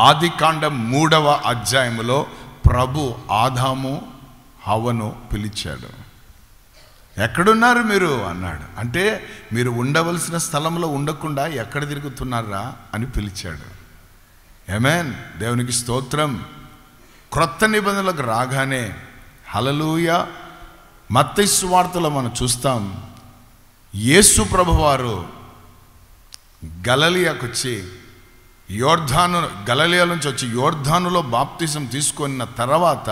ఆదికాండం 3వ అధ్యాయములో ప్రభు ఆదాము హవ్వను పిలిచాడు. ఎక్కడున్నారు మీరు అన్నాడు. అంటే మీరు ఉండవలసిన స్థలంలో ఉండకుండా ఎక్కడ తిరుగుతున్నారా అని పిలిచాడు. ఆమేన్, దేవునికి స్తోత్రం. క్రొత్త నిబంధనలకు రాగానే హల్లెలూయా, మత్తయి సువార్తలో మనం చూస్తాం, యేసు ప్రభువారు గలిలయకు వచ్చి గలిలయ నుంచి వచ్చి యోర్దానులో బాప్తిసం తీసుకున్న తర్వాత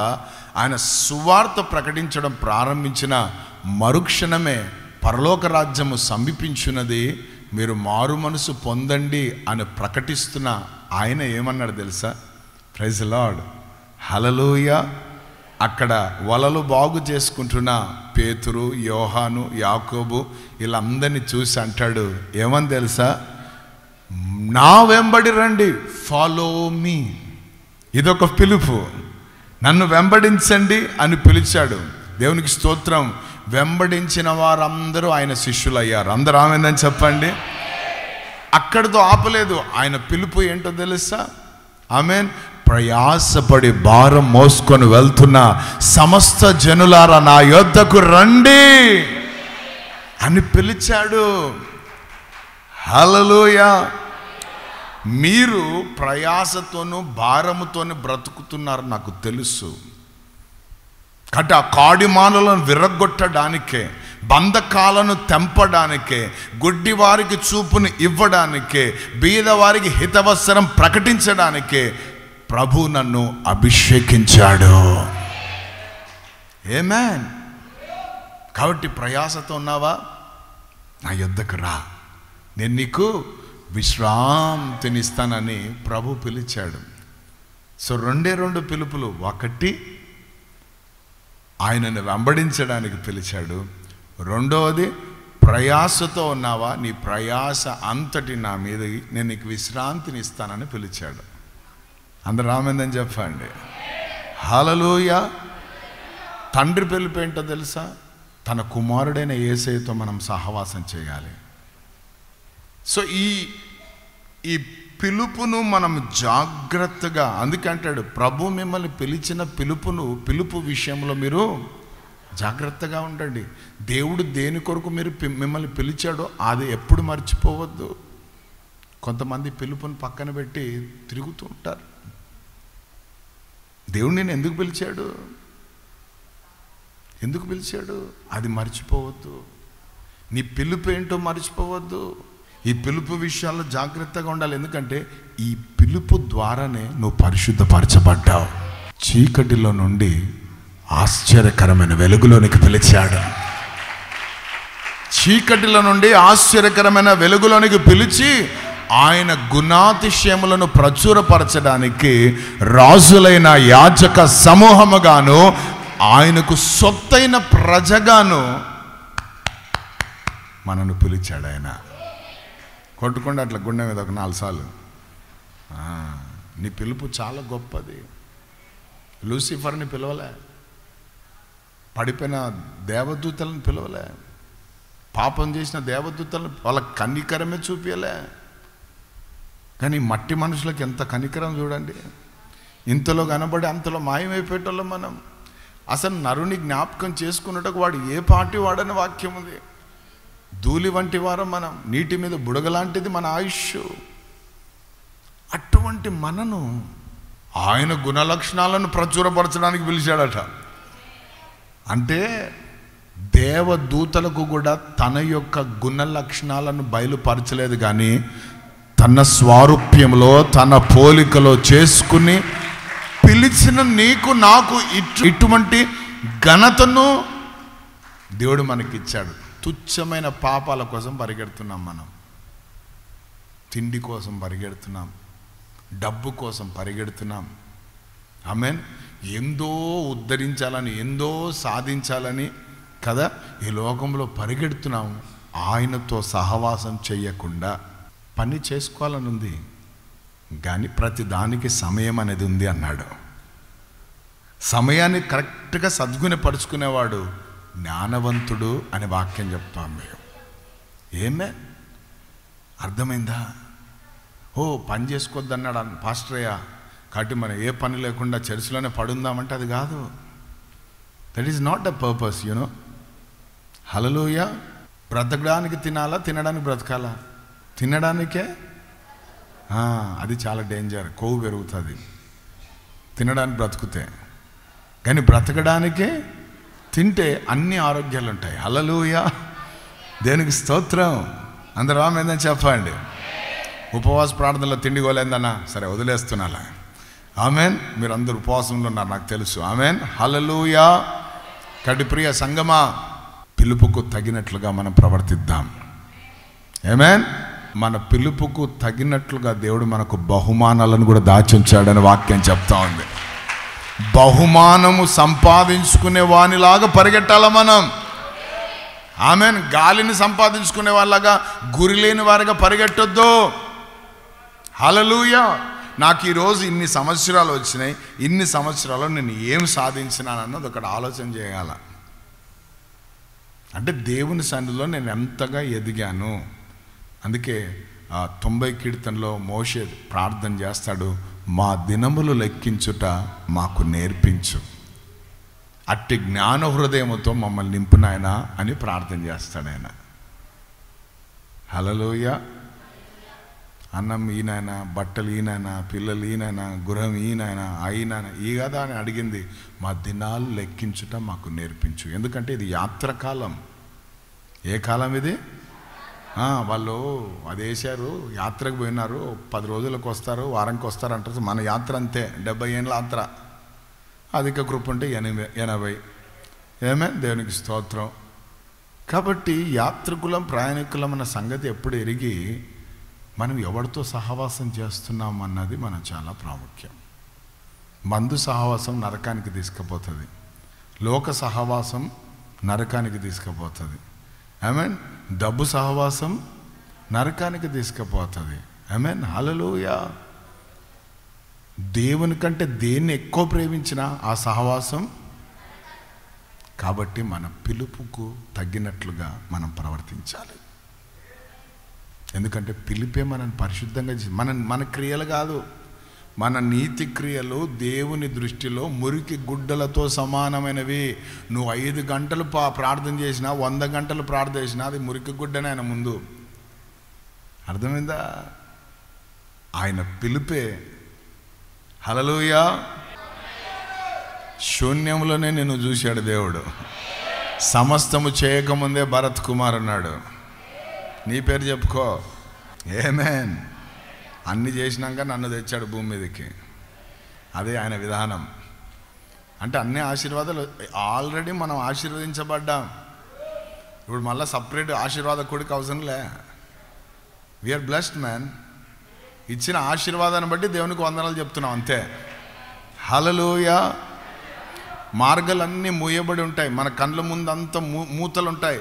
ఆయన సువార్త ప్రకటించడం ప్రారంభించిన మరుక్షణమే పరలోక రాజ్యము సమీపించున్నది, మీరు మారు మనసు పొందండి అని ప్రకటిస్తున్న ఆయన ఏమన్నాడు తెలుసా? ప్రైజ్ ది లార్డ్, హల్లెలూయా. అక్కడ వలలు బాగు చేసుకుంటున్న పేతురు, యోహాను, యాకోబు వీళ్ళందరినీ చూసి అంటాడు, ఏమని తెలుసా? నా వెంబడి రండి, ఫాలో మీ. ఇదొక పిలుపు, నన్ను వెంబడించండి అని పిలిచాడు. దేవునికి స్తోత్రం. వెంబడించిన వారందరూ ఆయన శిష్యులయ్యారు. అందరూ ఆమేనని చెప్పండి. అక్కడితో ఆపలేదు. ఆయన పిలుపు ఏంటో తెలుసా? ఆమేన్. ప్రయాసపడి భారం మోసుకొని వెళ్తున్న సమస్త జనులారా నా యొద్దకు రండి అని పిలిచాడు. హల్లెలూయా. మీరు ప్రయాసతోనూ భారముతోనూ బ్రతుకుతున్నారు నాకు తెలుసు. కాబట్టి ఆ కాడిమాలను విరగొట్టడానికే, బంధకాలను తెంపడానికే, గుడ్డి వారికి చూపును ఇవ్వడానికే, బీదవారికి హితవసరం ప్రకటించడానికే ప్రభు నన్ను అభిషేకించాడు. ఆమేన్. కాబట్టి ప్రయాసతో ఉన్నావా? నా యొద్దకు రా, నేను నీకు విశ్రాంతినిస్తానని ప్రభు పిలిచాడు. సో 2 పిలుపులు. ఒకటి, ఆయనను వెంబడించడానికి పిలిచాడు. 2వది, ప్రయాసతో ఉన్నావా? నీ ప్రయాస అంతటి నా మీద నేను నీకు విశ్రాంతిని ఇస్తానని పిలిచాడు. అందరూ ఆమేనని చెప్పండి. హల్లెలూయా. తండ్రి పిలుపు ఏంటో తెలుసా? తన కుమారుడైన యేసయ్యతో మనం సహవాసం చేయాలి. సో ఈ పిలుపును మనం జాగ్రత్తగా, అందుకంటాడు ప్రభు మిమ్మల్ని పిలిచిన పిలుపు విషయంలో మీరు జాగ్రత్తగా ఉండండి. దేవుడు దేని కొరకు మిమ్మల్ని పిలిచాడో అది ఎప్పుడు మర్చిపోవద్దు. కొంతమంది పిలుపుని పక్కన పెట్టి తిరుగుతూ ఉంటారు. దేవుడు నేను ఎందుకు పిలిచాడు అది మర్చిపోవద్దు. నీ పిలుపు ఏంటో మర్చిపోవద్దు. ఈ పిలుపు విషయాల్లో జాగ్రత్తగా ఉండాలి. ఎందుకంటే ఈ పిలుపు ద్వారానే నువ్వు పరిశుద్ధపరచబడ్డావు. చీకటిలో నుండి ఆశ్చర్యకరమైన వెలుగులోనికి పిలిచాడు. చీకటిలో నుండి ఆశ్చర్యకరమైన వెలుగులోనికి పిలిచి ఆయన గుణాతిశయములను ప్రచురపరచడానికి రాజులైన యాజక సమూహముగాను, ఆయనకు సొత్తైన ప్రజగాను మనను పిలిచాడు. ఆయన కొట్టుకుండా అట్లా గుండె మీద ఒక 4 సార్లు. నీ పిలుపు చాలా గొప్పది. లూసిఫర్ని పిలవలే, పడిపోయిన దేవదూతలను పిలవలే, పాపం చేసిన దేవదూతలను వాళ్ళ కనికరమే చూపించలే. కానీ మట్టి మనుషులకు ఎంత కనికరం చూడండి. ఇంతలో కనబడి అంతలో మాయమైపోయేటోళ్ళం మనం. అసలు నరుని జ్ఞాపకం చేసుకున్నట్టుకు వాడు ఏ పార్టీ వాడని వాక్యం ఉంది. ధూళి వంటి వారం మనం, నీటి మీద బుడగలాంటిది మన ఆయుష్. అటువంటి మనను ఆయన గుణలక్షణాలను ప్రచురపరచడానికి పిలిచాడట. అంటే దేవదూతలకు కూడా తన యొక్క గుణ లక్షణాలను బయలుపరచలేదు, కానీ తన స్వారూప్యంలో తన పోలికలో చేసుకుని పిలిచిన నీకు నాకు ఇటువంటి ఘనతను దేవుడు మనకిచ్చాడు. తుచ్చమైన పాపాల కోసం పరిగెడుతున్నాం మనం. తిండి కోసం పరిగెడుతున్నాం, డబ్బు కోసం పరిగెడుతున్నాం. ఆమేన్. ఎందో ఉద్ధరించాలని, ఎందో సాధించాలని కదా ఈ లోకంలో పరిగెడుతున్నాం. ఆయనతో సహవాసం చెయ్యకుండా పని చేసుకోవాలని ఉంది, కానీ ప్రతి దానికి సమయం అనేది ఉంది అన్నాడు. సమయాన్ని కరెక్ట్గా సద్గుణపరుచుకునేవాడు జ్ఞానవంతుడు అనే వాక్యం చెప్తాం మేము. ఏమే అర్థమైందా? ఓ పని చేసుకోవద్దన్నాడు పాస్టరయ్య, కాబట్టి మనం ఏ పని లేకుండా చర్చిలోనే పడుందామంటే అది కాదు. That is not the purpose, you know. Hallelujah. బ్రతకడానికి తినాలా, తినడానికి బ్రతకాలా? తినడానికే. అది చాలా డేంజర్. కొవ్వు పెరుగుతుంది తినడానికి బ్రతుకుతే. కానీ బ్రతకడానికే తింటే అన్ని ఆరోగ్యాలు ఉంటాయి. హల్లెలూయా. దేనికి స్తోత్రం. అందరూ ఆమేన్ చెప్పండి. ఉపవాస ప్రార్థనలో తిండి కోలేదన్నా, సరే వదిలేస్తున్నాలా. ఆమెన్. మీరు అందరూ ఉపవాసంలో ఉన్నారు నాకు తెలుసు. ఆమెన్. హల్లెలూయా. కడి ప్రియ సంగమా, పిలుపుకు తగినట్లుగా మనం ప్రవర్తిద్దాం. ఆమెన్. మన పిలుపుకు తగినట్లుగా దేవుడు మనకు బహుమానాలను కూడా దాచుంచాడని వాక్యం చెప్తా ఉంది. బహుమానము సంపాదించుకునే వానిలాగా పరిగెట్టాల మనం. ఆమెన్. గాలిని సంపాదించుకునే వాళ్ళగా, గురి లేని వారిగా పరిగెట్టొద్దు. హల్లెలూయా. నాకు ఈరోజు ఇన్ని సంవత్సరాలు వచ్చినాయి, ఇన్ని సంవత్సరాలు నేను ఏం సాధించినానన్నది ఒకటి ఆలోచన చేయాల. అంటే దేవుని సన్నిధిలో నేను ఎంతగా ఎదిగాను. అందుకే 90 కీర్తనలో మోషే ప్రార్థన చేస్తాడు, మా దినములు లెక్కించుట మాకు నేర్పించు, అట్టి జ్ఞాన హృదయముతో మమ్మల్ని నింపునాయన అని ప్రార్థన చేస్తాడు ఆయన. హల్లెలూయా. అన్నం ఈయనైనా, బట్టలు ఈయనైనా, పిల్లలు ఈయనైనా, గృహం ఈయనైనా, అయినా ఈ కదా అని అడిగింది. మా దినాలు లెక్కించుట మాకు నేర్పించు. ఎందుకంటే ఇది యాత్రకాలం. ఏ కాలం ఇది? వాళ్ళు అది వేశారు, యాత్రకు పోయినారు, 10 రోజులకు వస్తారు, వారానికి వస్తారు అంటారు. మన యాత్ర అంతే, 70 ఏళ్ళ యాత్ర. అధిక కృప ఉంటే 80. ఏమే దేవునికి స్తోత్రం. కాబట్టి యాత్రికులం, ప్రయాణికులం అన్న సంగతి ఎప్పుడు ఎరిగి మనం ఎవరితో సహవాసం చేస్తున్నాం అన్నది మన చాలా ప్రాముఖ్యం. మందు సహవాసం నరకానికి తీసుకుపోతుంది, లోక సహవాసం నరకానికి తీసుకుపోతుంది. ఆమేన్. డబ్బు సహవాసం నరకానికి తీసుకుపోతుంది. ఆమేన్. హల్లెలూయా. దేవుని కంటే దేన్ని ఎక్కువ ప్రేమించినా ఆ సహవాసం. కాబట్టి మన పిలుపుకు తగ్గినట్లుగా మనం ప్రవర్తించాలి. ఎందుకంటే పిలిపే మనల్ని పరిశుద్ధంగా మన క్రియలు కాదు, మన నీతి క్రియలు దేవుని దృష్టిలో మురికి గుడ్డలతో సమానమైనవి. నువ్వు 5 గంటలు ప్రార్థన చేసినా, 100 గంటలు ప్రార్థన చేసినా అది మురికి గుడ్డనే ఆయన ముందు. అర్థమైందా? ఆయన పిలిపే. హల్లెలూయా. శూన్యంలోనే నిన్ను చూశాడు దేవుడు. సమస్తము చేయకముందే భరత్ కుమార్ అన్నాడు, నీ పేరు చెప్పుకో. ఆమేన్. అన్ని చేసినాక నన్ను తెచ్చాడు భూమి మీదకి. అదే ఆయన విధానం. అంటే అన్ని ఆశీర్వాదాలు ఆల్రెడీ మనం ఆశీర్వదించబడ్డాం. ఇప్పుడు మళ్ళీ సపరేట్ ఆశీర్వాద కొడుకు అవసరంలే. We are blessed man. ఇచ్చిన ఆశీర్వాదాన్ని బట్టి దేవునికి వందనాలు చెప్తున్నాం అంతే. హల్లెలూయా. మార్గాలన్నీ మూయబడి ఉంటాయి, మన కళ్ళ ముందు అంతా మూతలు ఉంటాయి.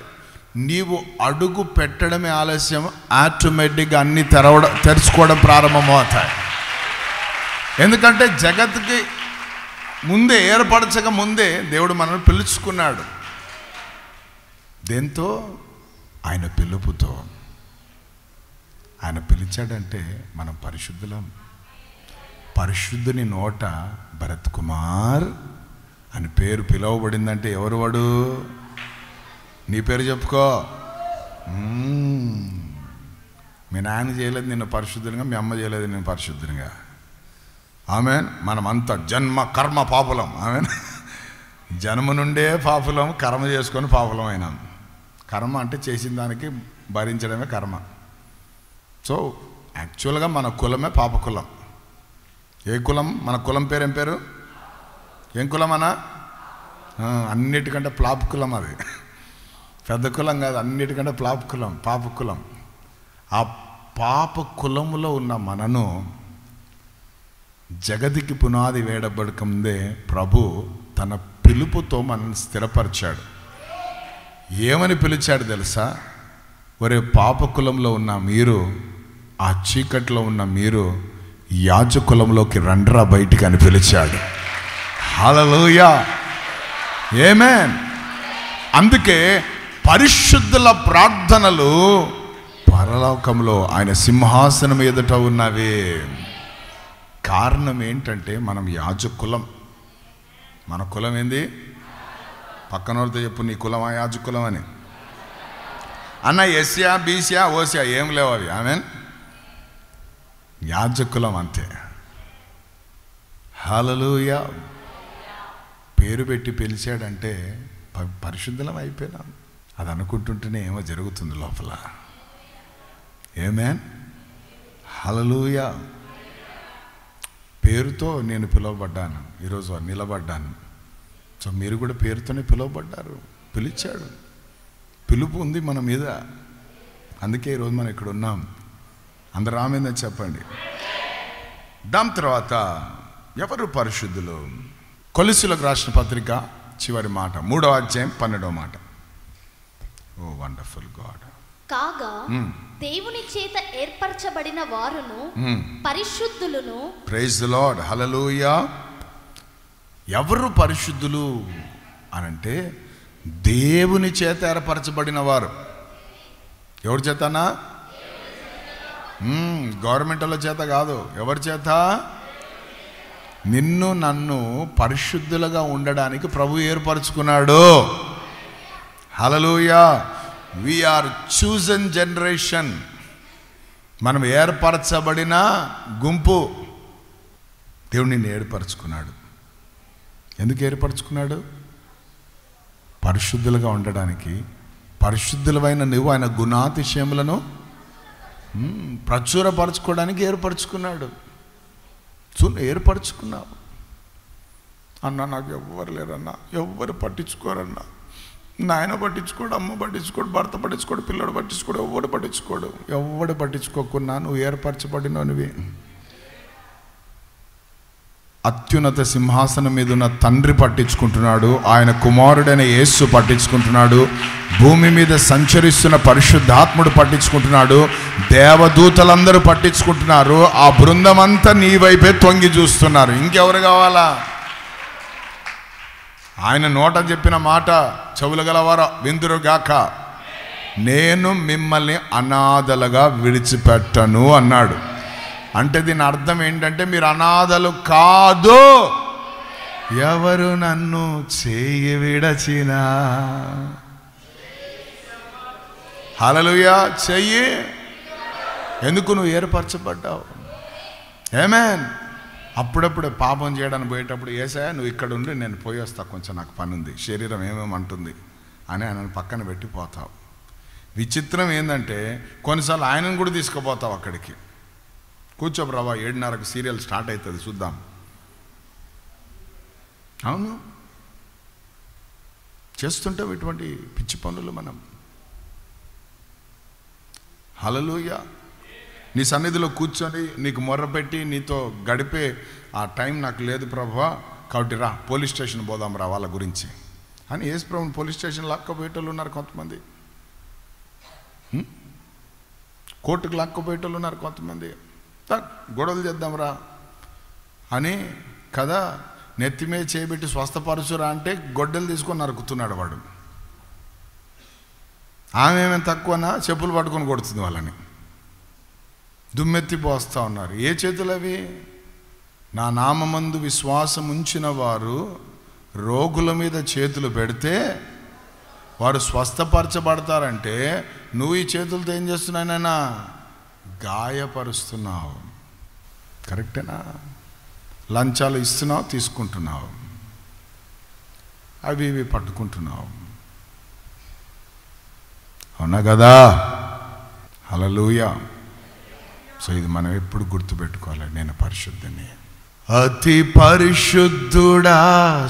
నీవు అడుగు పెట్టడమే ఆలస్యం, ఆటోమేటిక్గా అన్ని తెరుచుకోవడం ప్రారంభమవుతాయి. ఎందుకంటే జగత్కి ముందే, ఏర్పరచక ముందే దేవుడు మనల్ని పిలుచుకున్నాడు. దేంతో? ఆయన పిలుపుతో. ఆయన పిలిచాడంటే మనం పరిశుద్ధులం. పరిశుద్ధుని నోట భరత్ కుమార్ అని పేరు పిలువబడిందంటే ఎవరు వాడు? నీ పేరు చెప్పుకో. మీ నాయన చేయలేదు నిన్ను పరిశుద్ధంగా, మీ అమ్మ చేయలేదు నేను పరిశుద్ధంగా. ఆమెన్. మనమంతా జన్మ కర్మ పాపులం. ఆమెన్. జన్మ నుండే పాపులం, కర్మ చేసుకొని పాపులం అయినాం. కర్మ అంటే చేసిన దానికి భరించడమే కర్మ. సో యాక్చువల్గా మన కులమే పాప కులం. ఏ కులం? మన కులం పేరు ఏం పేరు? ఏం కులం అన్నా? అన్నిటికంటే ప్లాప్ కులం. అది పెద్ద కులం కాదు, అన్నిటికంటే ప్లాప్ కులం, పాప కులం. ఆ పాప కులములో ఉన్న మనను జగతికి పునాది వేయబడక ముందే ప్రభు తన పిలుపుతో మనల్ని స్థిరపరిచాడు. ఏమని పిలిచాడు తెలుసా? ఒరే పాప కులంలో ఉన్న మీరు, ఆ చీకట్లో ఉన్న మీరు యాజకులంలోకి రండ్రా బయటికి అని పిలిచాడు. హల్లెలూయా. ఆమేన్. అందుకే పరిశుద్ధుల ప్రార్థనలు పరలోకంలో ఆయన సింహాసనం ఎదుట ఉన్నవి. కారణం ఏంటంటే మనం యాజకులం. మన కులం ఏంది? పక్కనోడితో చెప్పు, నీ కులమా యాజకులం అని. అన్న ఎస్యా బీసీయా ఓసియా ఏం లేవు అవి. ఆమెన్. యాజకులం అంతే. హల్లెలూయా. పేరు పెట్టి పిలిచాడంటే పరిశుద్ధం అయిపోయినాం. అది అనుకుంటుంటేనే ఏమో జరుగుతుంది లోపల. ఆమేన్. హల్లెలూయా. పేరుతో నేను పిలువబడ్డాను, ఈరోజు నిలబడ్డాను. సో మీరు కూడా పేరుతోనే పిలువబడ్డారు. పిలిచాడు, పిలుపు ఉంది మన మీద. అందుకే ఈరోజు మనం ఇక్కడ ఉన్నాం. అందరూ ఆమేన్ చెప్పండి. దాని తర్వాత ఎవరు పరిశుద్ధులు? కొలస్సీయులకు రాసిన పత్రిక చివరి మాట 3వ అధ్యాయం 12వ మాట. Oh wonderful God. కాగా దేవుని చేత ఏర్పరచబడిన వారును పరిశుద్ధులను. Praise the Lord. హల్లెలూయా. ఎవరు పరిశుద్ధులు అనంటే దేవుని చేత ఏర్పరచబడిన వారు. ఎవరి చేతనా? గవర్నమెంట్ వాళ్ళ చేత కాదు. ఎవరి చేత? నిన్ను నన్ను పరిశుద్ధులుగా ఉండడానికి ప్రభు ఏర్పరచుకున్నాడు. Hallelujah. We are chosen generation. మనం ఏర్పరచబడిన గుంపు. దేవుడు నిన్ను ఏర్పరచుకున్నాడు. ఎందుకు ఏర్పరచుకున్నాడు? పరిశుద్ధులుగా ఉండడానికి. పరిశుద్ధులమైన నువ్వు ఆయన గుణాతిశయములను ప్రచురపరచుకోవడానికి ఏర్పరచుకున్నాడు. ఏర్పరచుకున్నావు. అన్న నాకు ఎవ్వరు లేరన్నా, ఎవ్వరు పట్టించుకోరన్నా. నాయన పట్టించుకోడు, అమ్మ పట్టించుకోడు, భర్త పట్టించుకోడు, పిల్లడు పట్టించుకోడు, ఎవ్వడు పట్టించుకోడు. ఎవ్వడు పట్టించుకోకున్నా నువ్వు ఏర్పరచబడినవి. అత్యున్నత సింహాసనం మీద ఉన్న తండ్రి పట్టించుకుంటున్నాడు. ఆయన కుమారుడైన యేసు పట్టించుకుంటున్నాడు. భూమి మీద సంచరిస్తున్న పరిశుద్ధాత్ముడు పట్టించుకుంటున్నాడు. దేవదూతలందరూ పట్టించుకుంటున్నారు. ఆ బృందం అంతా నీ వైపే తొంగి చూస్తున్నారు. ఇంకెవరు కావాలా? ఆయన నోట చెప్పిన మాట చెవులు గలవారా విందురుగాక, నేను మిమ్మల్ని అనాథలుగా విడిచిపెట్టను అన్నాడు. అంటే దీని అర్థం ఏంటంటే మీరు అనాథలు కాదు. ఎవరు నన్ను చేయి విడచినా. హల్లెలూయా. చెయ్యి. ఎందుకు? నువ్వు ఏర్పరచబడ్డావు. ఆమేన్. అప్పుడప్పుడు పాపం చేయడానికి పోయేటప్పుడు యేసయ్యా నువ్వు ఇక్కడ ఉండి నేను పోయి వస్తా, కొంచెం నాకు పని ఉంది, శరీరం ఏమేమంటుంది అని ఆయనను పక్కన పెట్టిపోతావు. విచిత్రం ఏంటంటే కొన్నిసార్లు ఆయనను కూడా తీసుకుపోతావు అక్కడికి. కూర్చో ప్రభా, 7:30కి సీరియల్ స్టార్ట్ అవుతుంది, చూద్దాం. అవును, చేస్తుంటావు ఇటువంటి పిచ్చి పనులు మనం. హల్లెలూయా. నీ సన్నిధిలో కూర్చొని నీకు మొర్రపెట్టి నీతో గడిపే ఆ టైం నాకు లేదు ప్రభువా, కాబట్టి రా పోలీస్ స్టేషన్ పోదాం రా వాళ్ళ గురించి అని యేసు ప్రభుని పోలీస్ స్టేషన్ లాక్కపోయేటోళ్ళు ఉన్నారు కొంతమంది. కోర్టుకు లాక్కపోయేటోళ్ళు ఉన్నారు కొంతమంది. గొడవలు చేద్దాం రా అని కదా, నెత్తిమే చేయబెట్టి స్వస్థపరచురా అంటే గొడ్డలు తీసుకొని నరుకుతున్నాడు వాడు. ఆమె ఏమైనా తక్కువనా చెప్పులు పట్టుకొని కొడుతుంది వాళ్ళని. దుమ్మెత్తి పోస్తూ ఉన్నారు. ఏ చేతులు అవి? నా నామమందు విశ్వాసం ఉంచిన వారు రోగుల మీద చేతులు పెడితే వారు స్వస్థపరచబడతారంటే నువ్వు ఈ చేతులతో ఏం చేస్తున్నానైనా గాయపరుస్తున్నావు. కరెక్టేనా? లంచాలు ఇస్తున్నావు, తీసుకుంటున్నావు, అవి ఇవి పట్టుకుంటున్నావు. అవునా కదా? హల్లెలూయా. సో ఇది మనం ఎప్పుడు గుర్తుపెట్టుకోవాలి, నేను పరిశుద్ధుని. అతి పరిశుద్ధుడా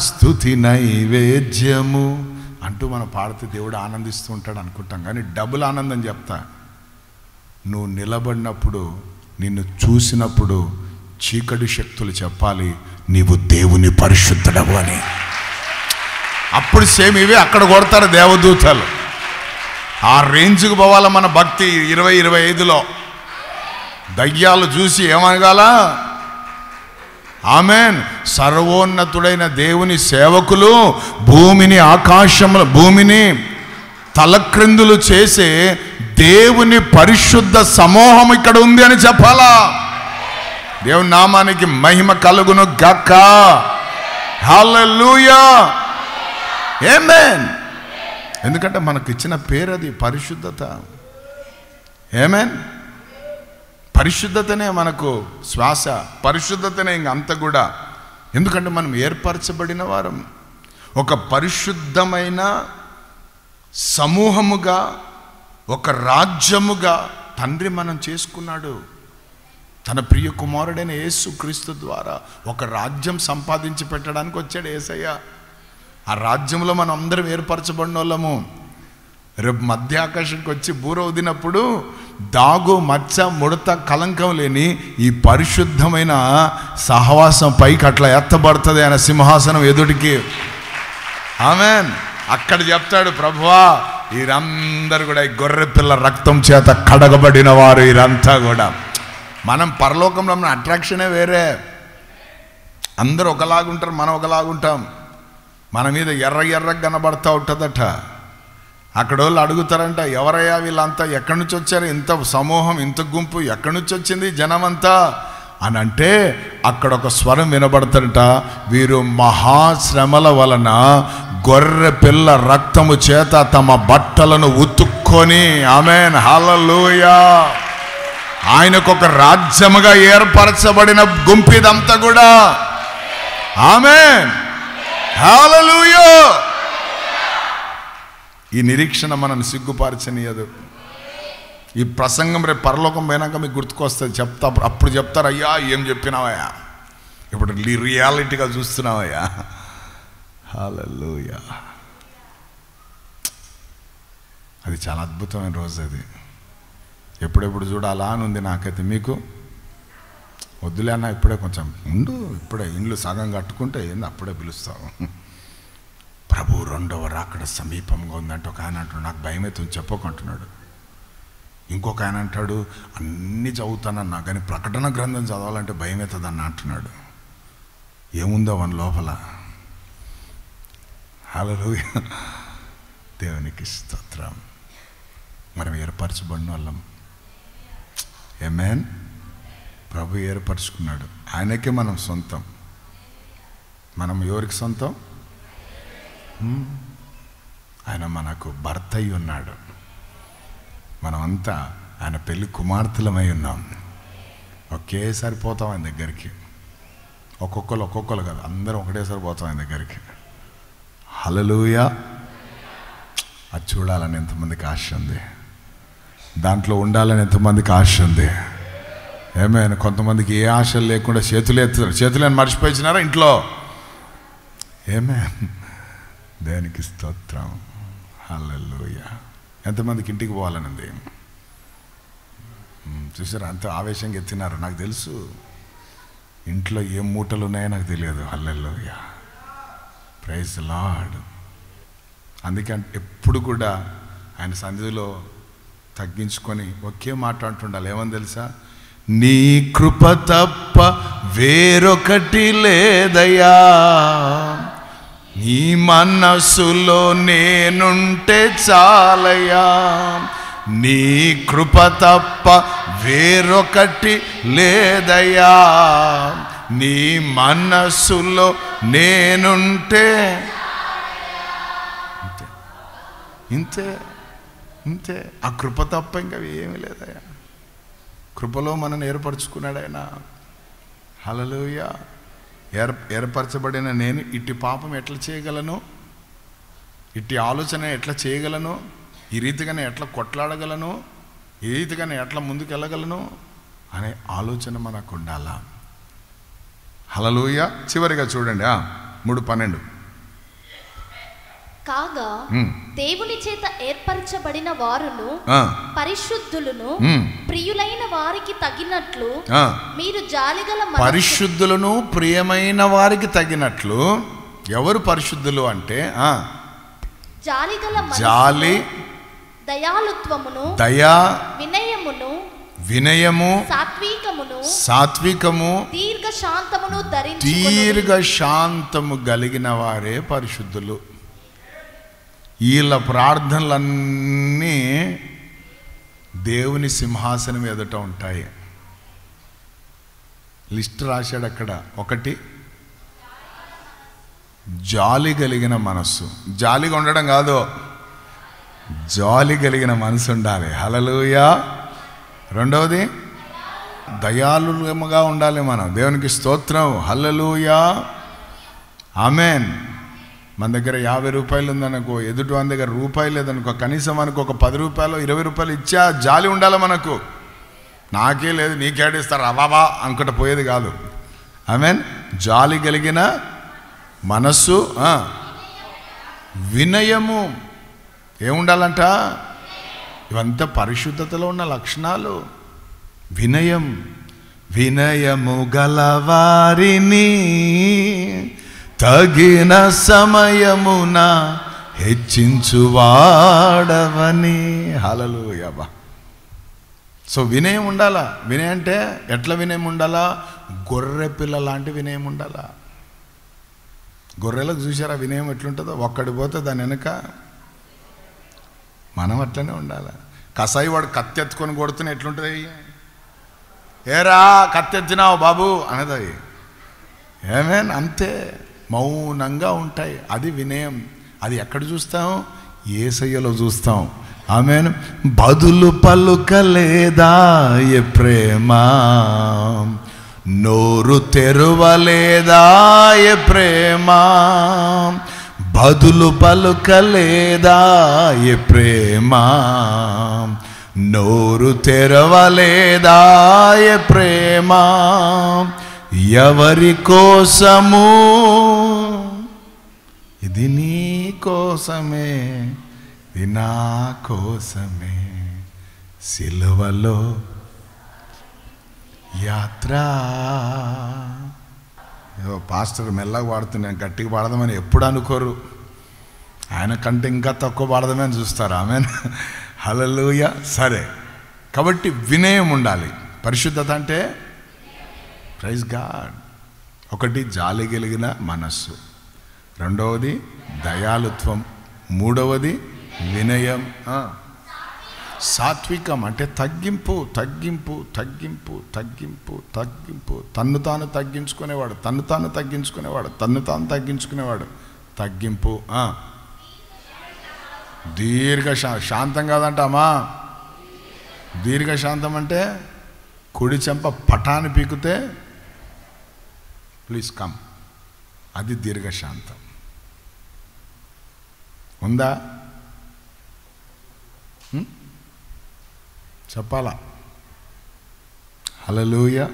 స్తుతి నైవేద్యము అంటూ మనం పాడితే దేవుడు ఆనందిస్తూ ఉంటాడు అనుకుంటాం, కానీ డబుల్ ఆనందం చెప్తా. నువ్వు నిలబడినప్పుడు, నిన్ను చూసినప్పుడు చీకటి శక్తులు చెప్పాలి నీవు దేవుని పరిశుద్ధుడవు అని. అప్పుడు సేమ్ ఇవే అక్కడ కొడతారు దేవదూతలు. ఆ రేంజ్కి పోవాలి మన భక్తి. 2025లో దయ్యాలు చూసి ఏమనగాల? ఆమేన్. సర్వోన్నతుడైన దేవుని సేవకులు భూమిని, ఆకాశములు, భూమిని తలక్రిందులు చేసే దేవుని పరిశుద్ధ సమూహం ఇక్కడ ఉంది అని చెప్పాలా? దేవుని నామానికి మహిమ కలుగును గాక. హల్లెలూయా, ఆమేన్. ఎందుకంటే మనకు ఇచ్చిన పేరు అది పరిశుద్ధత. ఆమేన్. పరిశుద్ధతనే మనకు శ్వాస, పరిశుద్ధతనే ఇంకంత కూడా. ఎందుకంటే మనం ఏర్పరచబడిన వారం, ఒక పరిశుద్ధమైన సమూహముగా, ఒక రాజ్యముగా తండ్రి మనం చేసుకున్నాడు. తన ప్రియ కుమారుడైన యేసుక్రీస్తు ద్వారా ఒక రాజ్యం సంపాదించి పెట్టడానికి వచ్చాడు యేసయ్య. ఆ రాజ్యంలో మనం అందరం ఏర్పరచబడిన వాళ్ళము. రేపు మధ్యాకాశానికి వచ్చి బూర ఊదినప్పుడు దాగు మచ్చ ముడత కలంకం లేని ఈ పరిశుద్ధమైన సహవాసం పైకి అట్లా ఎత్తబడుతుంది ఆయన సింహాసనం ఎదుటికి. ఆమేన్. అక్కడ చెప్తాడు, ప్రభువా వీరందరూ కూడా ఈ గొర్రె పిల్ల రక్తం చేత కడగబడిన వారు వీరంతా కూడా. మనం పరలోకంలో మన అట్రాక్షనే వేరే. అందరూ ఒకలాగుంటారు, మనం ఒకలాగుంటాం. మన మీద ఎర్రగా కనబడతా ఉంటుందట. అక్కడ వాళ్ళు అడుగుతారంట, ఎవరయ్యా వీళ్ళంతా, ఎక్కడి నుంచి వచ్చారు, ఇంత సమూహం, ఇంత గుంపు ఎక్కడి నుంచి వచ్చింది జనమంతా అని అంటే అక్కడ ఒక స్వరం వినబడతారట, వీరు మహాశ్రమల వలన గొర్రె పిల్ల రక్తము చేత తమ బట్టలను ఉతుక్కొని, ఆమేన్, హల్లెలూయా, ఆయనకు ఒక రాజ్యముగా ఏర్పరచబడిన గుంపిదంతా కూడా. ఆమేన్, హల్లెలూయా. ఈ నిరీక్షణ మనల్ని సిగ్గుపరచనీయదు. ఈ ప్రసంగం రేపు పరలోకం పోయినాక మీకు గుర్తుకొస్తుంది. అప్పుడు చెప్తారు, అయ్యా ఏం చెప్పినావయ్యా, ఇప్పుడు రియాలిటీగా చూస్తున్నావయ్యా. హల్లెలూయా. అది చాలా అద్భుతమైన రోజు. అది ఎప్పుడెప్పుడు చూడాలా అని ఉంది నాకైతే. మీకు వద్దులే అన్న, ఇప్పుడే కొంచెం ఉండు, ఇప్పుడే ఇండ్లు సగం కట్టుకుంటే ఏంది అప్పుడే పిలుస్తావు. ప్రభు రెండవ రాకడ సమీపంగా ఉందంటే ఒక ఆయన అంటాడు, నాకు భయం అవుతుంది చెప్పకుంటున్నాడు. ఇంకొక ఆయన అంటాడు, అన్నీ చదువుతానన్నా కానీ ప్రకటన గ్రంథం చదవాలంటే భయం అవుతుందన్న అంటున్నాడు. ఏముందో మన లోపల. హల్లెలూయా, దేవునికి స్తోత్రం. మనం ఏర్పరచబడిన వాళ్ళం. ఆమేన్. ప్రభు ఏర్పరచుకున్నాడు, ఆయనకే మనం సొంతం. మనం ఎవరికి సొంతం? ఆయన మనకు భర్త అయి ఉన్నాడు. మనమంతా ఆయన పెళ్లి కుమార్తెలమై ఉన్నాం. ఒకేసారి పోతాం ఆయన దగ్గరికి. ఒక్కొక్కరు కాదు, అందరం ఒకటేసారి పోతాం ఆయన దగ్గరికి. హల్లెలూయా. అది చూడాలని ఎంతమందికి ఆశ ఉంది, దాంట్లో ఉండాలని ఎంతమందికి ఆశ ఉంది. ఏమైనా కొంతమందికి ఏ ఆశలు లేకుండా చేతులేని మర్చిపోయినారా ఇంట్లో. ఏమే, దేనికి స్తోత్రం. హల్లెలూయా. ఎంతమందికి ఇంటికి పోవాలని ఉంది చూసారా? అంత ఆవేశంగా ఎత్తినారు. నాకు తెలుసు ఇంట్లో ఏం మూటలు ఉన్నాయో నాకు తెలియదు. హల్లెలూయా, ప్రైజ్ ది లార్డ్. అందుకే ఎప్పుడు కూడా ఆయన సన్నిధిలో తగ్గించుకొని ఒకే మాట అంటుండాలి. ఏమని తెలుసా? నీ కృప తప్ప వేరొకటి లేదయ్యా, నీ మనసులో నేనుంటే చాలయ్యా, నీ కృప తప్ప వేరొకటి లేదయ్యా, నీ మనసులో నేనుంటే. ఇంతే ఇంతే. ఆ కృప తప్ప ఇంకా ఏమీ లేదయ్యా. కృపలో మనల్ని ఏర్పరచుకున్నాడు ఆయన. హల్లెలూయా. ఏర్పరచబడిన నేను ఇట్టి పాపం ఎట్లా చేయగలను, ఇట్టి ఆలోచన ఎట్లా చేయగలను, ఈ రీతిగానే ఎట్లా కొట్లాడగలను, ఈ రీతిగానే ఎట్లా ముందుకు వెళ్ళగలను అనే ఆలోచన మనకు ఉండాలా. హల్లెలూయా. చివరిగా చూడండి 3:12. కాగా దేవుని చేత ఏర్పరచబడిన వారును పరిశుద్ధులను ప్రియులైన వారికి తగినట్లు మీరు జాలిగల పరిశుద్ధులను ప్రియమైన వారికి తగినట్లు. ఎవరు పరిశుద్ధులు అంటే జాలిగల జాలి, దయాలుత్వమును, దయా, వినయము, సాత్వికము, దీర్ఘ శాంతము కలిగిన వారే పరిశుద్ధులు. వీళ్ళ ప్రార్థనలన్నీ దేవుని సింహాసనం ఎదుట ఉంటాయి. లిస్ట్ రాశాడు అక్కడ. ఒకటి, జాలి కలిగిన మనస్సు. జాలిగా ఉండడం కాదు, జాలి కలిగిన మనసు ఉండాలి. హల్లెలూయా. రెండవది, దయాళులుగా ఉండాలి మనం. దేవునికి స్తోత్రం. హల్లెలూయా. ఆమేన్. మన దగ్గర 50 రూపాయలు ఉందనుకో, ఎదుటి వాని దగ్గర రూపాయలు లేదనుకో, కనీసం మనకు ఒక 10 రూపాయలు 20 రూపాయలు ఇచ్చా జాలి ఉండాలి మనకు. నాకే లేదు నీకేడిస్తారు అబాబా అనుకుంటా పోయేది కాదు. ఆమేన్. జాలి కలిగిన మనస్సు, వినయము. ఏముండాలంట? ఇవంతా పరిశుద్ధతలో ఉన్న లక్షణాలు. వినయం. వినయము గలవారిని తగిన సమయమున హెచ్చించువాడవని. హల్లెలూయా. సో వినయం ఉండాలా. వినయం అంటే ఎట్లా వినయం ఉండాలా? గొర్రె పిల్ల లాంటి వినయం ఉండాలా. గొర్రెలకు చూసారా వినయం ఎట్లుంటుందో? ఒక్కడి పోతే దాని వెనక. మనం అట్లనే ఉండాలి. కసాయి వాడు కత్తి ఎత్తుకొని కొడుతున్నా ఎట్లుంటుంది? ఏరా కత్తి ఎత్తినావు బాబు అనేది. ఏమేన్ అంతే మౌనంగా ఉంటాయి. అది వినయం. అది ఎక్కడ చూస్తాం? యేసయ్యలో చూస్తాం. ఆమేన్. బదులు పలుకలేదా ఏ ప్రేమ, నోరు తెరవలేదా ఏ ప్రేమ, బదులు పలుకలేదా ఏ ప్రేమ, నోరు తెరవలేదా ఏ ప్రేమ, ఎవరి కోసము? ఇది నీ కోసమే, ఇది నా కోసమే, సిలువలో యాత్ర. ఏదో పాస్టర్ మెల్లగా పాడుతున్నాను, గట్టిగా పాడదామని ఎప్పుడు అనుకోరు. ఆయన కంటే ఇంకా తక్కువ పాడదామని చూస్తారు. ఆమెన్. హల్లెలూయా. సరే, కాబట్టి వినయం ఉండాలి. పరిశుద్ధత అంటే ప్రైజ్ గాడ్. ఒకటి, జాలి కలిగిన మనస్సు. రెండవది దయాళుత్వం. మూడవది వినయం. సాత్వికం అంటే తగ్గింపు, తగ్గింపు, తగ్గింపు, తగ్గింపు, తగ్గింపు. తన్ను తాను తగ్గించుకునేవాడు, తన్ను తాను తగ్గించుకునేవాడు, తన్ను తాను తగ్గించుకునేవాడు. తగ్గింపు. శాంతం కాదంటామా? దీర్ఘశాంతం అంటే కుడి చెంప పటాన్ని పీకితే ప్లీజ్ కమ్, అది దీర్ఘశాంతం. ఉందా? చెప్పాలా? హల్లెలూయా.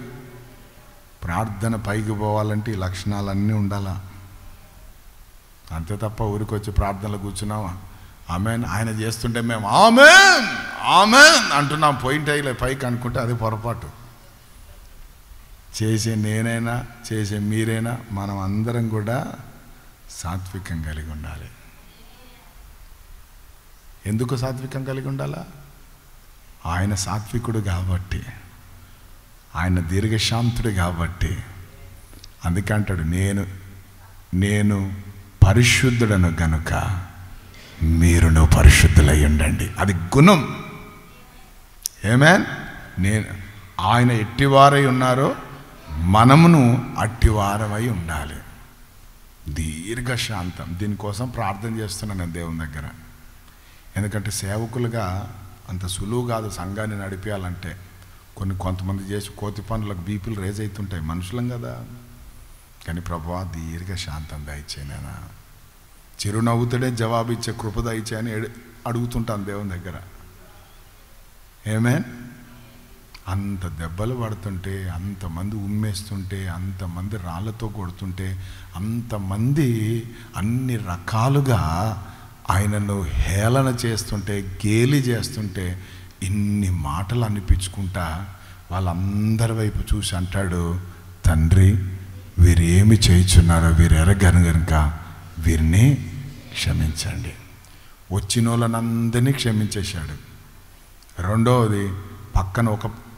ప్రార్థన పైకి పోవాలంటే ఈ లక్షణాలన్నీ ఉండాలా. అంతే తప్ప ఊరికొచ్చి ప్రార్థనలు కూర్చున్నావా? ఆమెన్ ఆయన చేస్తుంటే మేము ఆమెన్ ఆమెన్ అంటున్నాం, పాయింట్ అయ్యలే పైకి అనుకుంటే అది పొరపాటు. చేసే నేనైనా చేసే మీరైనా మనం అందరం కూడా సాత్వికం కలిగి ఉండాలి. ఎందుకు సాత్వికం కలిగి ఉండాలా? ఆయన సాత్వికుడు కాబట్టి, ఆయన దీర్ఘశాంతుడు కాబట్టి. అందుకే అంటాడు, నేను పరిశుద్ధుడను గనుక మీరును పరిశుద్ధులై ఉండండి. అది గుణం. ఆమేన్. ఆయన ఎట్టివారై ఉన్నారో మనమును అట్టివారమై ఉండాలి. దీర్ఘశాంతం. దీనికోసం ప్రార్థన చేస్తున్నాను నేను దేవుని దగ్గర. ఎందుకంటే సేవకులుగా అంత సులువు కాదు సంఘాన్ని నడిపేయాలంటే. కొంతమంది చేసి కోతి పనులకు బీపీలు రేజ్ అవుతుంటాయి, మనుషులం కదా. కానీ ప్రభువా దీర్ఘశాంతం దయచేయనా, చిరునవ్వుతోనే జవాబు ఇచ్చే కృప దయచేయని అడుగుతుంటాను దేవుని దగ్గర. ఆమేన్. అంత దెబ్బలు పడుతుంటే, అంతమంది ఉమ్మేస్తుంటే, అంతమంది రాళ్ళతో కొడుతుంటే, అంతమంది అన్ని రకాలుగా ఆయనను హేళన చేస్తుంటే, గేలి చేస్తుంటే, ఇన్ని మాటలు అనిపించుకుంటా వాళ్ళందరి వైపు చూసి అంటాడు, తండ్రి వీరేమి చేయుచున్నారో వీరు ఎరగను గనుక వీరిని క్షమించండి. వచ్చిన వాళ్ళనందరినీ క్షమించేశాడు. రెండవది, పక్కన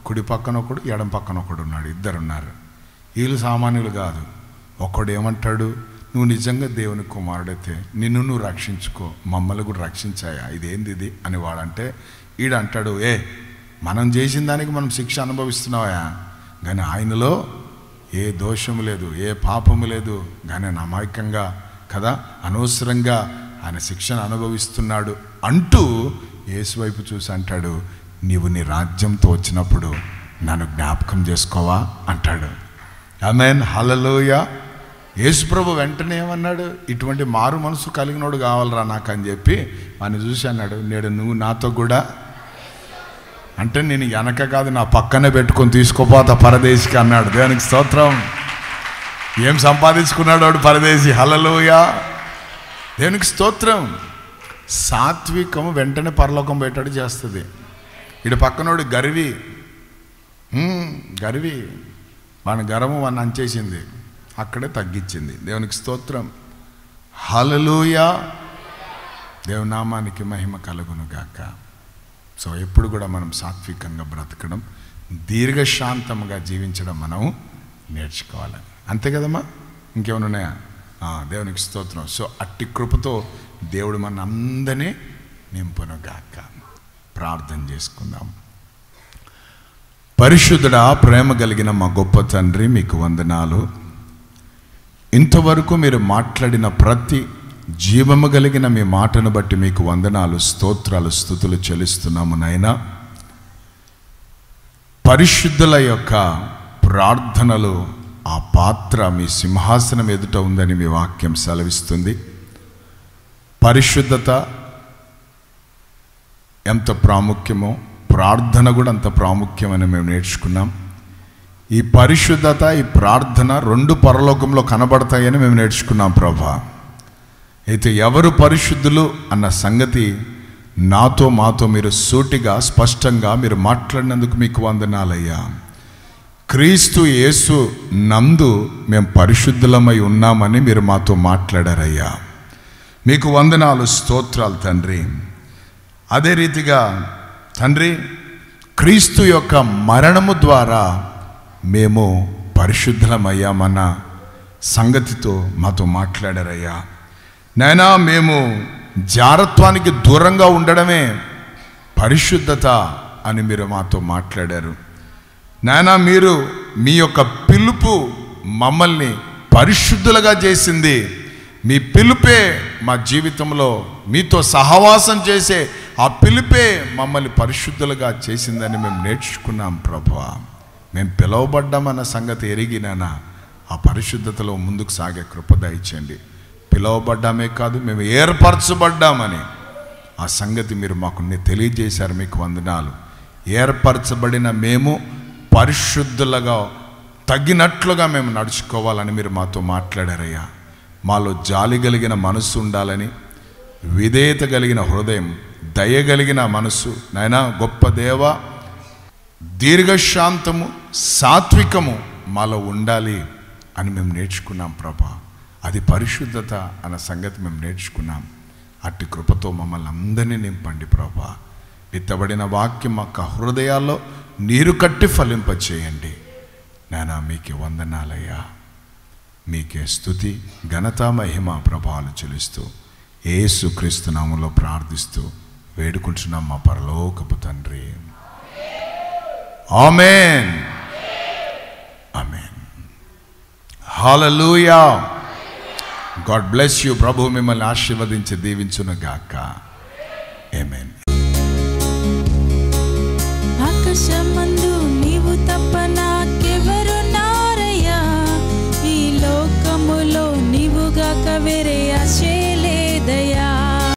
కుడి పక్కన ఒకడు, ఎడం పక్కన ఒకడు ఉన్నాడు, ఇద్దరున్నారు. వీళ్ళు సామాన్యులు కాదు. ఒకడు ఏమంటాడు, నువ్వు నిజంగా దేవుని కుమారుడైతే నిన్ను నువ్వు రక్షించుకో, మమ్మల్ని కూడా రక్షించాయా, ఇదేంది ఇది అని వాడంటే, ఈడంటాడు, మనం చేసిన దానికి మనం శిక్ష అనుభవిస్తున్నావా, కానీ ఆయనలో ఏ దోషము లేదు, ఏ పాపము లేదు, కానీ అమాయకంగా కదా అనవసరంగా ఆయన శిక్షను అనుభవిస్తున్నాడు అంటూ యేసు వైపు చూసి అంటాడు, నీవు నీ రాజ్యంతో వచ్చినప్పుడు నన్ను జ్ఞాపకం చేసుకోవా అంటాడు. ఆమేన్, హల్లెలూయా. యేసుప్రభు వెంటనే ఏమన్నాడు, ఇటువంటి మారు మనసు కలిగినోడు కావాలరా నాకు అని చెప్పి వాడిని చూసి అన్నాడు, నేడు నువ్వు నాతో కూడా అంటే నేను వెనక కాదు నా పక్కనే పెట్టుకొని తీసుకోపోతా పరదేశికి అన్నాడు. దేవునికి స్తోత్రం. ఏం సంపాదించుకున్నాడు వాడు పరదేశి, హల్లెలూయా. దేవునికి స్తోత్రం. సాత్వికం వెంటనే పరలోకం పెట్టాడు చేస్తుంది. ఇటు పక్కనోడు గర్వి వాని గర్వం వాడిని అంచేసింది, అక్కడే తగ్గించింది. దేవునికి స్తోత్రం, హల్లెలూయా. దేవుని నామానికి మహిమ కలుగును గాక. సో ఎప్పుడు కూడా మనం సాత్వికంగా బ్రతకడం, దీర్ఘశాంతంగా జీవించడం మనం నేర్చుకోవాలి. అంతే కదమ్మా, ఇంకేమైనా ఉన్నాయా? దేవునికి స్తోత్రం. సో అట్టి కృపతో దేవుడు మన అందరినీ నింపును గాక. ప్రార్థన చేసుకుందాం. పరిశుద్ధుడా, ప్రేమ కలిగిన మా గొప్ప తండ్రి, మీకు వందనాలు. ఇంతవరకు మీరు మాట్లాడిన ప్రతి జీవము కలిగిన మీ మాటను బట్టి మీకు వందనాలు, స్తోత్రాలు, స్తుతులు చెల్లిస్తున్నాము నాయనా. పరిశుద్ధుల యొక్క ప్రార్థనలు ఆ పాత్ర మీ సింహాసనం ఎదుట ఉందని మీ వాక్యం సెలవిస్తుంది. పరిశుద్ధత ఎంత ప్రాముఖ్యమో ప్రార్థన కూడా అంత ప్రాముఖ్యమని మేము నేర్చుకున్నాం. ఈ పరిశుద్ధత, ఈ ప్రార్థన రెండు పరలోకంలో కనబడతాయని మేము నేర్చుకున్నాం ప్రభా. అయితే ఎవరు పరిశుద్ధులు అన్న సంగతి మాతో మీరు సూటిగా స్పష్టంగా మీరు మాట్లాడినందుకు మీకు వందనాలయ్యా. క్రీస్తు యేసు నందు మేము పరిశుద్ధులమై ఉన్నామని మీరు మాతో మాట్లాడారయ్యా. మీకు వందనాలు, స్తోత్రాలు తండ్రి. అదే రీతిగా తండ్రి, క్రీస్తు యొక్క మరణము ద్వారా మేము పరిశుద్ధులమయ్యామన్న సంగతితో మాతో మాట్లాడారయ్యా. నాయనా, మేము జారత్వానికి దూరంగా ఉండడమే పరిశుద్ధత అని మీరు మాతో మాట్లాడారు. నాయనా, మీరు మీ యొక్క పిలుపు మమ్మల్ని పరిశుద్ధులుగా చేసింది. మీ పిలుపే మా జీవితంలో మీతో సహవాసం చేసే ఆ పిలుపే మమ్మల్ని పరిశుద్ధులుగా చేసిందని మేము నేర్చుకున్నాం ప్రభువా. మేము పిలువబడ్డామన్న సంగతి ఎరిగినానా ఆ పరిశుద్ధతలో ముందుకు సాగే కృప దయచేయండి. పిలువబడ్డామే కాదు, మేము ఏర్పరచబడ్డామని ఆ సంగతి మీరు మాకు తెలియజేశారు. మీకు వందనాలు. ఏర్పరచబడిన మేము పరిశుద్ధులుగా తగినట్లుగా మేము నడుచుకోవాలని మీరు మాతో మాట్లాడారయ్యా. మాలో జాలి కలిగిన మనస్సు ఉండాలని, విధేయత కలిగిన హృదయం, దయగలిగిన మనస్సు నాయనా, గొప్ప దేవ, దీర్ఘశాంతము, సాత్వికము మాలో ఉండాలి అని మేము నేర్చుకున్నాం ప్రభా. అది పరిశుద్ధత అన్న సంగతి మేము నేర్చుకున్నాం. అట్టి కృపతో మమ్మల్ని అందరినీ నింపండి ప్రభా. విత్తబడిన వాక్యం మాకు హృదయాల్లో నీరు కట్టి ఫలింపచేయండి నాయనా. మీకే వందనాలయ్యా. మీకే స్తుతి, ఘనత, మహిమ, ప్రభావాలు చెల్లిస్తూ యేసుక్రీస్తు నామములో ప్రార్థిస్తూ వేడుకుంటున్నాం మా పరలోకపు తండ్రి. Amen, amen, hallelujah. God bless you. ప్రభు మిమ్మల్ని ఆశీర్వదించి దీవించును గాక. ఆమేన్.